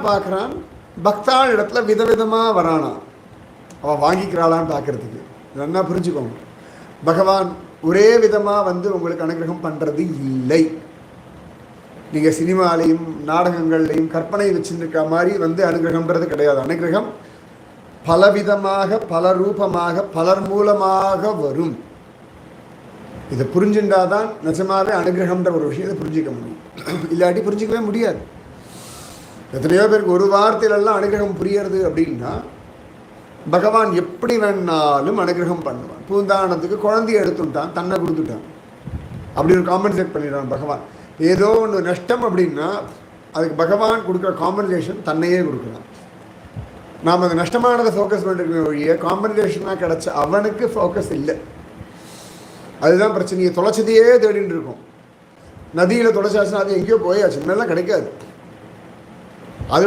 பார்க்குறான், பக்தாள் இடத்துல விதவிதமாக வரானா, அவள் வாங்கிக்கிறாளான்னு பார்க்குறதுக்கு. நல்லா புரிஞ்சுக்கோங்க, பகவான் ஒரே விதமாக வந்து உங்களுக்கு அனுகிரகம் பண்ணுறது இல்லை. நீங்கள் சினிமாலையும் நாடகங்கள்லையும் கற்பனை வச்சுருக்க மாதிரி வந்து அனுகிரகம்ன்றது கிடையாது. அனுகிரகம் பலவிதமாக பல ரூபமாக பலர் மூலமாக வரும். இதை புரிஞ்சுட்டாதான் நிஜமாவே அனுகிரகம்ன்ற ஒரு விஷயத்தை புரிஞ்சிக்க முடியும். இல்லாட்டி புரிஞ்சிக்கவே முடியாது. எத்தனையோ பேருக்கு ஒரு வார்த்தையிலெல்லாம் அனுகிரகம் புரியறது அப்படின்னா, பகவான் எப்படி வேணாலும் அனுகிரகம் பண்ணுவான். பூந்தானத்துக்கு குழந்தைய எடுத்துட்டான், தன்னை கொடுத்துட்டான், அப்படி ஒரு காம்பன்சேட் பண்ணிடுறான் பகவான். ஏதோ ஒன்று நஷ்டம் அப்படின்னா அதுக்கு பகவான் கொடுக்குற காம்பன்சேஷன் தன்னையே கொடுக்குறான். நாம் அந்த நஷ்டமானதை ஃபோக்கஸ் பண்ணிருக்க வழியே காம்பன்சேஷனாக கிடச்ச அவனுக்கு ஃபோக்கஸ் இல்லை. அதுதான் பிரச்சனையை. தொலைச்சதையே தேடிட்டு இருக்கோம். நதியில் தொலைச்சாச்சுன்னா அது எங்கேயோ போயாச்சு, முன்னெல்லாம் கிடைக்காது.